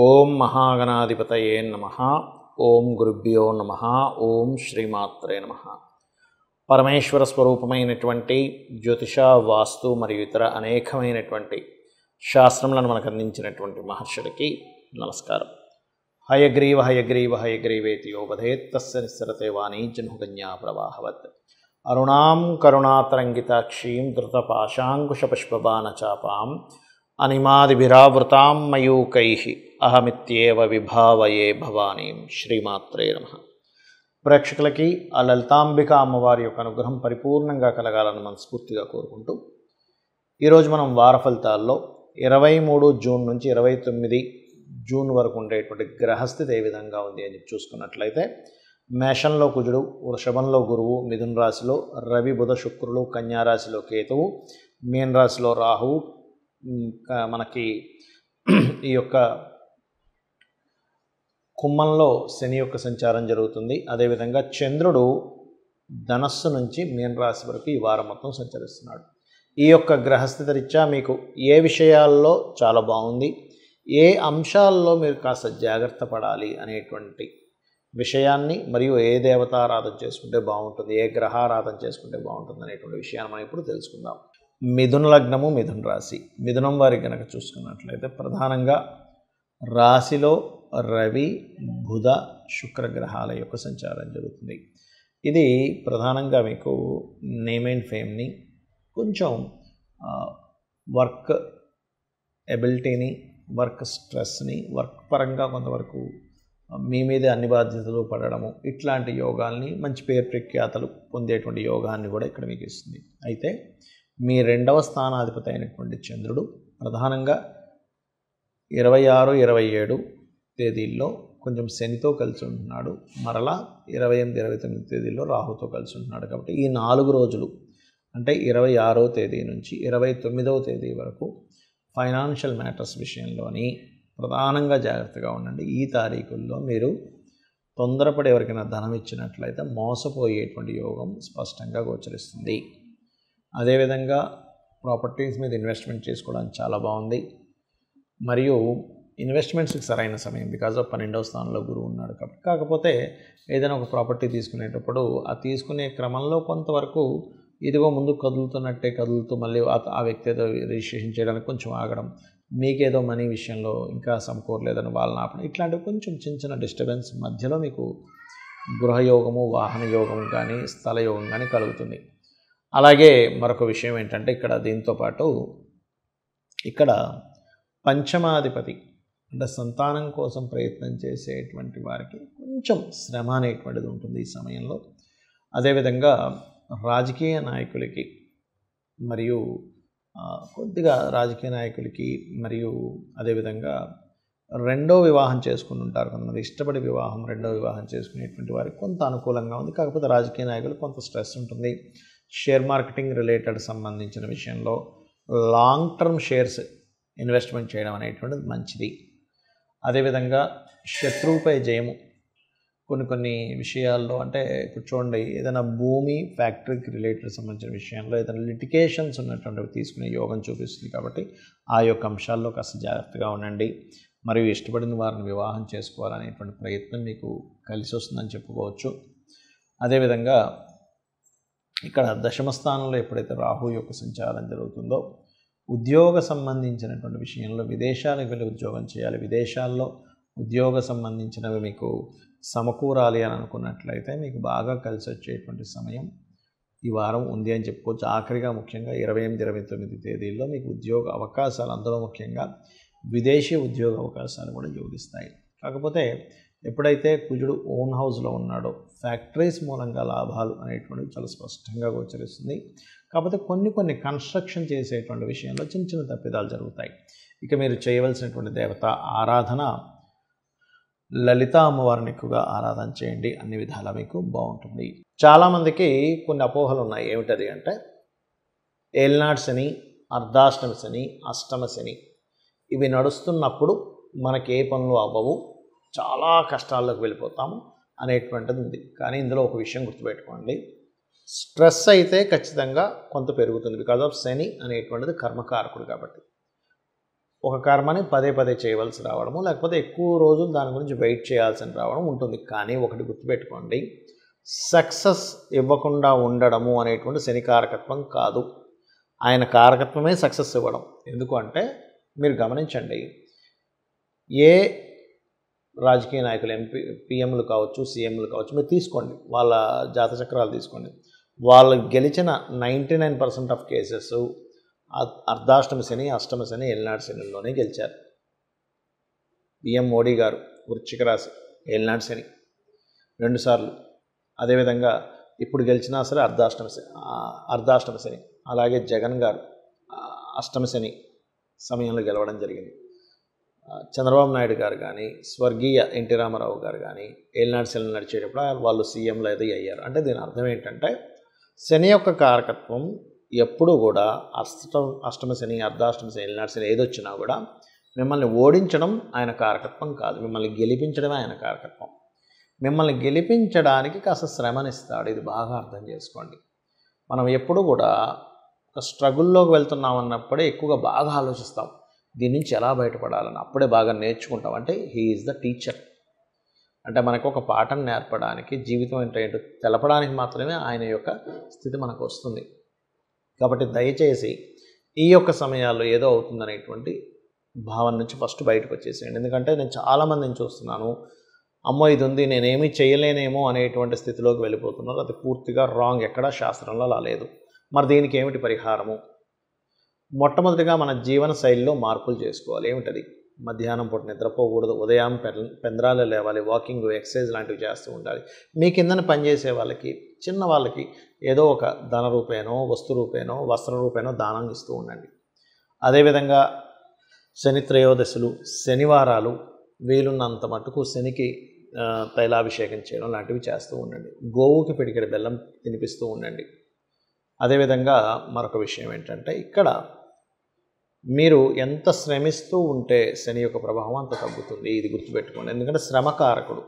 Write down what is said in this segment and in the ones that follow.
ఓం మహాగణాధిపతయే నమః. ఓం గురుభ్యో నమః. ఓం శ్రీమాత్రే నమః. పరమేశ్వర స్వరూపమైనటువంటి జ్యోతిష, వాస్తు మరియు ఇతర అనేకమైనటువంటి శాస్త్రములను మనకు అందించినటువంటి మహర్షులకి నమస్కారం. హయగ్రీవ హయగ్రీవ హయగ్రీవేతి యోపధేత్ తస్య నిస్సరతే వాణీ జన్మకన్యా ప్రవాహవత్. అరుణాం కరుణాతరంగితాక్షీం ధృతపాశాంకుశపుష్పబాణచాపాం అనిమాదిభిరావృతాం మయూకైః అహమిత్యేవ విభావయే భవానీం. శ్రీమాత్రే నమః. ప్రేక్షకులకి ఆ లలితాంబిక అమ్మవారి యొక్క అనుగ్రహం పరిపూర్ణంగా కలగాలని మనస్ఫూర్తిగా కోరుకుంటూ ఈరోజు మనం వార ఫలితాల్లో 23 జూన్ నుంచి 29 జూన్ వరకు ఉండేటువంటి గ్రహస్థితి ఏ విధంగా ఉంది అని చూసుకున్నట్లయితే, మేషంలో కుజుడు, వృషభంలో గురువు, మిథున రాశిలో రవి, బుధ, శుక్రులు, కన్యా రాశిలో కేతువు, మీన రాశిలో రాహువు, మనకి ఈ యొక్క కుంభంలో శని యొక్క సంచారం జరుగుతుంది. అదేవిధంగా చంద్రుడు ధనస్సు నుంచి మీన రాశి వరకు ఈ వారం మొత్తం సంచరిస్తున్నాడు. ఈ యొక్క గ్రహస్థితి రీత్యా మీకు ఏ విషయాల్లో చాలా బాగుంది, ఏ అంశాల్లో మీరు కాస్త జాగ్రత్త పడాలి అనేటువంటి విషయాన్ని, మరియు ఏ దేవతారాధన చేసుకుంటే బాగుంటుంది, ఏ గ్రహారాధన చేసుకుంటే బాగుంటుంది అనేటువంటి విషయాన్ని మనం ఇప్పుడు తెలుసుకుందాం. మిథున లగ్నము, మిథున రాశి. మిథునం వారికి కనుక చూసుకున్నట్లయితే ప్రధానంగా రాశిలో రవి, బుధ, శుక్ర గ్రహాల యొక్క సంచారం జరుగుతుంది. ఇది ప్రధానంగా మీకు నేమ్ అండ్ ఫేమ్ని, కొంచెం వర్క్ ఎబిలిటీని, వర్క్ స్ట్రెస్ని, వర్క్ పరంగా కొంతవరకు మీ మీదే అన్ని బాధ్యతలు పడడము, ఇట్లాంటి యోగాల్ని, మంచి పేరు ప్రఖ్యాతలు పొందేటువంటి యోగాన్ని కూడా ఇక్కడ మీకు ఇస్తుంది. అయితే మీ 2వ స్థానాధిపతి అయినటువంటి చంద్రుడు ప్రధానంగా 26, 27 తేదీల్లో కొంచెం శనితో కలిసి ఉంటున్నాడు. మరలా 28, 29 తేదీల్లో రాహుతో కలిసి ఉంటున్నాడు. కాబట్టి ఈ 4 రోజులు అంటే 26వ తేదీ నుంచి 29వ తేదీ వరకు ఫైనాన్షియల్ మ్యాటర్స్ విషయంలోని ప్రధానంగా జాగ్రత్తగా ఉండండి. ఈ తారీఖుల్లో మీరు తొందరపడి ఎవరికైనా ధనం ఇచ్చినట్లయితే మోసపోయేటువంటి యోగం స్పష్టంగా గోచరిస్తుంది. అదేవిధంగా ప్రాపర్టీస్ మీద ఇన్వెస్ట్మెంట్ చేసుకోవడానికి చాలా బాగుంది. మరియు ఇన్వెస్ట్మెంట్స్కి సరైన సమయం, బికాజ్ ఆఫ్ 12వ స్థానంలో గురువు ఉన్నాడు కాబట్టి. కాకపోతే ఏదైనా ఒక ప్రాపర్టీ తీసుకునేటప్పుడు ఆ తీసుకునే క్రమంలో కొంతవరకు ఇదిగో ముందు కదులుతున్నట్టే కదులుతూ మళ్ళీ ఆ వ్యక్తి ఏదో రిజిస్ట్రేషన్ చేయడానికి కొంచెం ఆగడం, మీకేదో మనీ విషయంలో ఇంకా సమకూరలేదని వాళ్ళని ఆపడం, ఇట్లాంటివి కొంచెం చిన్న చిన్న డిస్టర్బెన్స్ మధ్యలో మీకు గృహయోగము, వాహన యోగం కానీ, స్థల యోగం కానీ కలుగుతుంది. అలాగే మరొక విషయం ఏంటంటే, ఇక్కడ దీంతోపాటు ఇక్కడ పంచమాధిపతి అంటే సంతానం కోసం ప్రయత్నం చేసేటువంటి వారికి కొంచెం శ్రమ అనేటువంటిది ఉంటుంది ఈ సమయంలో. అదేవిధంగా రాజకీయ నాయకులకి మరియు కొద్దిగా రాజకీయ నాయకులకి మరియు అదేవిధంగా రెండో వివాహం చేసుకుని ఉంటారు కొంతమంది, ఇష్టపడి రెండో వివాహం చేసుకునేటువంటి వారికి కొంత అనుకూలంగా ఉంది. కాకపోతే రాజకీయ నాయకులు కొంత స్ట్రెస్ ఉంటుంది. షేర్ మార్కెటింగ్ రిలేటెడ్ సంబంధించిన విషయంలో లాంగ్ టర్మ్ షేర్స్ ఇన్వెస్ట్మెంట్ చేయడం అనేటువంటిది మంచిది. అదేవిధంగా శత్రువుపై జయము కొన్ని విషయాల్లో, అంటే ఇప్పుడు చూడండి, ఏదైనా భూమి, ఫ్యాక్టరీకి రిలేటెడ్ సంబంధించిన విషయంలో ఏదైనా లిటికేషన్స్ ఉన్నటువంటివి తీసుకునే యోగం చూపిస్తుంది. కాబట్టి ఆ యొక్క అంశాల్లో కాస్త జాగ్రత్తగా ఉండండి. మరియు ఇష్టపడిన వారిని వివాహం చేసుకోవాలనేటువంటి ప్రయత్నం మీకు కలిసి వస్తుందని చెప్పుకోవచ్చు. అదేవిధంగా ఇక్కడ దశమ స్థానంలో ఎప్పుడైతే రాహు యొక్క సంచారం జరుగుతుందో, ఉద్యోగ సంబంధించినటువంటి విషయంలో విదేశాలకు వెళ్ళి ఉద్యోగం చేయాలి, విదేశాల్లో ఉద్యోగ సంబంధించినవి మీకు సమకూరాలి అని అనుకున్నట్లయితే మీకు బాగా కలిసి వచ్చేటువంటి సమయం ఈ వారం ఉంది అని చెప్పుకోవచ్చు. ఆఖరిగా ముఖ్యంగా 28, 29 తేదీల్లో మీకు ఉద్యోగ అవకాశాలు, అందులో ముఖ్యంగా విదేశీ ఉద్యోగ అవకాశాలు కూడా యోగిస్తాయి. కాకపోతే ఎప్పుడైతే కుజుడు ఓన్ హౌస్లో ఉన్నాడో ఫ్యాక్టరీస్ మూలంగా లాభాలు అనేటువంటివి చాలా స్పష్టంగా గోచరిస్తుంది. కాకపోతే కొన్ని కన్స్ట్రక్షన్ చేసేటువంటి విషయంలో చిన్న చిన్న తప్పిదాలు జరుగుతాయి. ఇక మీరు చేయవలసినటువంటి దేవత ఆరాధన లలిత అమ్మవారిని ఎక్కువగా ఆరాధన చేయండి, అన్ని విధాలా మీకు బాగుంటుంది. చాలామందికి కొన్ని అపోహలు ఉన్నాయి. ఏమిటది అంటే, ఏలినాడు శని, అర్ధాష్టమి శని, అష్టమ శని ఇవి నడుస్తున్నప్పుడు మనకి ఏ పనులు అవ్వవు, చాలా కష్టాల్లోకి వెళ్ళిపోతాము అనేటువంటిది ఉంది. కానీ ఇందులో ఒక విషయం గుర్తుపెట్టుకోండి, స్ట్రెస్ అయితే ఖచ్చితంగా కొంత పెరుగుతుంది. బికాజ్ ఆఫ్ శని అనేటువంటిది కర్మకారకుడు కాబట్టి ఒక కర్మని పదే పదే చేయవలసి రావడము, లేకపోతే ఎక్కువ రోజులు దాని గురించి వెయిట్ చేయాల్సి రావడం ఉంటుంది. కానీ ఒకటి గుర్తుపెట్టుకోండి, సక్సెస్ ఇవ్వకుండా ఉండడము అనేటువంటి శని కారకత్వం కాదు. ఆయన కారకత్వమే సక్సెస్ ఇవ్వడం. ఎందుకు అంటే మీరు గమనించండి, ఏ రాజకీయ నాయకులు పిఎంలు కావచ్చు, సీఎంలు కావచ్చు, మీరు తీసుకోండి, వాళ్ళ జాతచక్రాలు తీసుకోండి. వాళ్ళు గెలిచిన 99% ఆఫ్ కేసెస్ అర్ధాష్టమి శని, అష్టమ శని, ఏలినాటి శనిలోనే గెలిచారు. పిఎం మోడీ గారు వృశ్చిక రాశి, ఏలినాటి శని 2 సార్లు. అదేవిధంగా ఇప్పుడు గెలిచినా సరే అర్ధాష్టమ శని. అలాగే జగన్ గారు అష్టమ శని సమయంలో గెలవడం జరిగింది. చంద్రబాబు నాయుడు గారు కానీ, స్వర్గీయ ఎన్టీ రామారావు గారు కానీ ఏలినాటి శని నడిచేటప్పుడు వాళ్ళు సీఎంలు అది అయ్యారు. అంటే దీని అర్థం ఏంటంటే శని యొక్క కారకత్వం ఎప్పుడు కూడా అష్టమ శని, అర్ధాష్టమ శని, ఏలినాటి శని ఏదొచ్చినా కూడా మిమ్మల్ని ఓడించడం ఆయన కారకత్వం కాదు, మిమ్మల్ని గెలిపించడమే ఆయన కారకత్వం. మిమ్మల్ని గెలిపించడానికి కాస్త శ్రమనిస్తాడు. ఇది బాగా అర్థం చేసుకోండి. మనం ఎప్పుడు కూడా ఒక స్ట్రగుల్లోకి వెళ్తున్నాం అన్నప్పుడే ఎక్కువగా బాగా ఆలోచిస్తాం, దీని నుంచి ఎలా బయటపడాలని. అప్పుడే బాగా నేర్చుకుంటాం. అంటే హీ ఈజ్ ద టీచర్. అంటే మనకు ఒక పాఠం నేర్పడానికి, జీవితం ఏంటో తెలపడానికి మాత్రమే ఆయన యొక్క స్థితి మనకు వస్తుంది. కాబట్టి దయచేసి ఈ యొక్క సమయాల్లో ఏదో అవుతుందనేటువంటి భావన నుంచి ఫస్ట్ బయటకు వచ్చేసేయండి. ఎందుకంటే నేను చాలామందిని చూస్తున్నాను, అమ్మో ఇది ఉంది, నేనేమీ చేయలేనేమో అనేటువంటి స్థితిలోకి వెళ్ళిపోతున్నారు. అది పూర్తిగా రాంగ్. ఎక్కడా శాస్త్రంలో అలా లేదు. మరి దీనికి ఏమిటి పరిహారము? మొట్టమొదటిగా మన జీవన శైలిలో మార్పులు చేసుకోవాలి. ఏమిటది? మధ్యాహ్నం పూట నిద్రపోకూడదు, ఉదయం పెందరాలే లేవాలి, వాకింగ్, ఎక్సర్సైజ్ లాంటివి చేస్తూ ఉండాలి. మీ కిందన పనిచేసే వాళ్ళకి, చిన్న వాళ్ళకి ఏదో ఒక ధన రూపేనో, వస్తు రూపేనో, వస్త్ర రూపేనో దానం ఇస్తూ ఉండండి. అదేవిధంగా శని త్రయోదశులు, శనివారాలు వీలున్నంత మటుకు శనికి తైలాభిషేకం చేయడం లాంటివి చేస్తూ ఉండండి. గోవుకి పిడికెడు బెల్లం తినిపిస్తూ ఉండండి. అదేవిధంగా మరొక విషయం ఏంటంటే, ఇక్కడ మీరు ఎంత శ్రమిస్తూ ఉంటే శని యొక్క ప్రభావం అంత తగ్గుతుంది. ఇది గుర్తుపెట్టుకోండి. ఎందుకంటే శ్రమకారకుడు,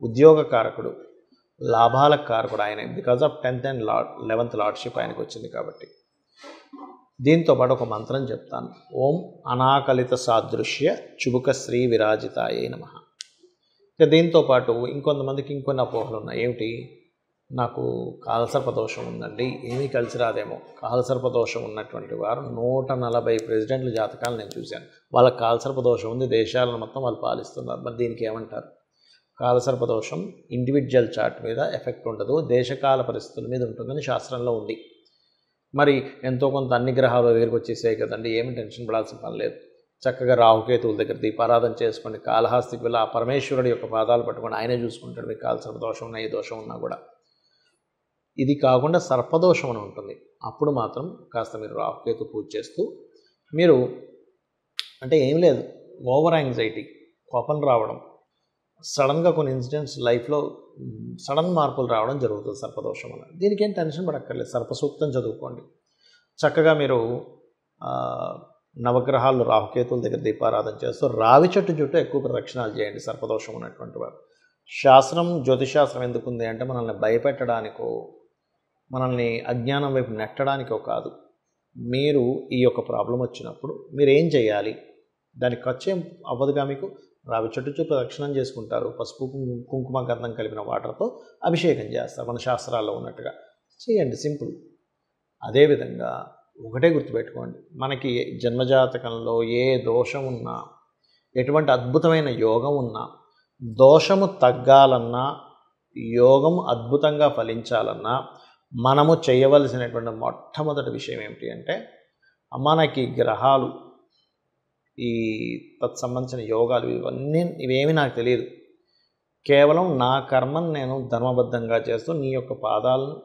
ఉద్యోగకారకుడు, లాభాల కారకుడు ఆయన. Because of 10th and 11th lordship ఆయనకు వచ్చింది కాబట్టి. దీంతో పాటు ఒక మంత్రం చెప్తాను. ఓం అనాకలిత సాదృశ్య చుబుక శ్రీ విరాజితాయే నమః. ఇక దీంతో పాటు ఇంకొంతమందికి ఇంకొన్ని అపోహలు ఉన్నాయి. ఏమిటి? నాకు కాలసర్పదోషం ఉందండి, ఏమీ కలిసి రాదేమో. కాలసర్పదోషం ఉన్నటువంటి వారు 140 ప్రెసిడెంట్ల జాతకాలు నేను చూశాను. వాళ్ళకి కాలసర్పదోషం ఉంది, దేశాలను మొత్తం వాళ్ళు పాలిస్తున్నారు. మరి దీనికి ఏమంటారు? కాలసర్పదోషం ఇండివిజువల్ చార్ట్ మీద ఎఫెక్ట్ ఉండదు, దేశకాల పరిస్థితుల మీద ఉంటుందని శాస్త్రంలో ఉంది. మరి ఎంతో కొంత అన్ని గ్రహాలు దగ్గరికి వచ్చేసాయి కదండి, ఏమి టెన్షన్ పడాల్సిన పని లేదు. చక్కగా రాహుకేతువుల దగ్గర దీపారాధన చేసుకోండి. కాళహస్తికి వెళ్ళి ఆ పరమేశ్వరుడి యొక్క పాదాలు పట్టుకొని ఆయనే చూసుకుంటాడు. మీకు కాలసర్పదోషం ఉన్నా, ఏ దోషం ఉన్నా కూడా. ఇది కాకుండా సర్పదోషం అని ఉంటుంది. అప్పుడు మాత్రం కాస్త మీరు రాహుకేతు పూజ చేస్తూ, మీరు అంటే ఏం లేదు, ఓవర్ యాంగ్జైటీ, కోపం రావడం, సడన్గా కొన్ని ఇన్సిడెంట్స్ లైఫ్లో సడన్ మార్పులు రావడం జరుగుతుంది సర్పదోషం వల్ల. దీనికి ఏం టెన్షన్ పడక్కర్లేదు. సర్పసూక్తం చదువుకోండి. చక్కగా మీరు నవగ్రహాలు రాహుకేతుల దగ్గర దీపారాధన చేస్తూ రావి చెట్టు చుట్టూ ఎక్కువ ప్రదక్షిణాలు చేయండి సర్పదోషం ఉన్నటువంటి వారు. శాస్త్రం, జ్యోతిశాస్త్రం ఎందుకుంది అంటే మనల్ని భయపెట్టడానికో, మనల్ని అజ్ఞానం వైపు నెట్టడానికో కాదు. మీరు ఈ యొక్క ప్రాబ్లం వచ్చినప్పుడు మీరు ఏం చేయాలి? దానికి ఖర్చు ఏం అవ్వదుగా. మీకు రావి చెట్టు చుట్టూ ప్రదక్షిణం చేసుకుంటారు, పసుపు కుంకుమ గంధం కలిపిన వాటర్తో అభిషేకం చేస్తారు మన శాస్త్రాల్లో ఉన్నట్టుగా. చేయండి, సింపుల్. అదేవిధంగా ఒకటే గుర్తుపెట్టుకోండి, మనకి జన్మజాతకంలో ఏ దోషం ఉన్నా, ఎటువంటి అద్భుతమైన యోగం ఉన్నా, దోషము తగ్గాలన్నా, యోగం అద్భుతంగా ఫలించాలన్నా మనము చేయవలసినటువంటి మొట్టమొదటి విషయం ఏమిటి అంటే, అమ్మ నాకు ఈ గ్రహాలు, ఈ తత్సంబంధించిన యోగాలు ఇవేమీ నాకు తెలియదు, కేవలం నా కర్మను నేను ధర్మబద్ధంగా చేస్తూ నీ యొక్క పాదాలను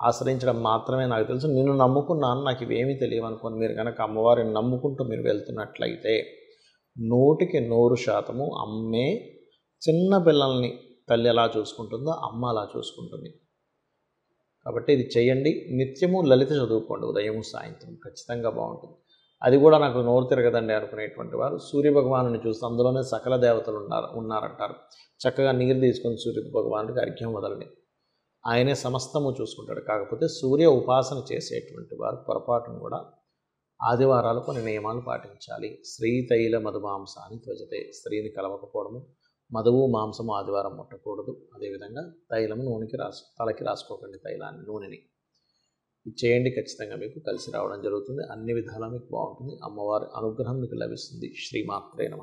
ఆశ్రయించడం మాత్రమే నాకు తెలుసు, నిన్ను నమ్ముకున్నాను, నాకు ఇవేమీ తెలియవు అనుకోని మీరు కనుక అమ్మవారిని నమ్ముకుంటూ మీరు వెళ్తున్నట్లయితే 100% అమ్మే చిన్న పిల్లల్ని తల్లి ఎలా చూసుకుంటుందో అమ్మ అలా చూసుకుంటుంది. కాబట్టి ఇది చేయండి. నిత్యము లలిత చదువుకోండి, ఉదయం సాయంత్రం, ఖచ్చితంగా బాగుంటుంది. అది కూడా నాకు నోరు తిరగదండి అనుకునేటువంటి వారు సూర్యభగవాను చూసి, అందులోనే సకల దేవతలు ఉన్నారంటారు. చక్కగా నీరు తీసుకొని సూర్య భగవానుడికి అర్ఘ్యం వదలండి, ఆయనే సమస్తము చూసుకుంటాడు. కాకపోతే సూర్య ఉపాసన చేసేటువంటి వారు పొరపాటును కూడా ఆదివారాలు కొన్ని నియమాలు పాటించాలి. శ్రీతైల మధుమాంసాన్ని త్వజతే, స్త్రీని కలవకపోవడము, మధువు మాంసము ఆదివారం ముట్టకూడదు. అదేవిధంగా తైలము తలకి రాసుకోకండి, నూనెని. ఇది చేయండి, ఖచ్చితంగా మీకు కలిసి రావడం జరుగుతుంది. అన్ని విధాలా మీకు బాగుంటుంది. అమ్మవారి అనుగ్రహం మీకు లభిస్తుంది. శ్రీమాత్రే నమః.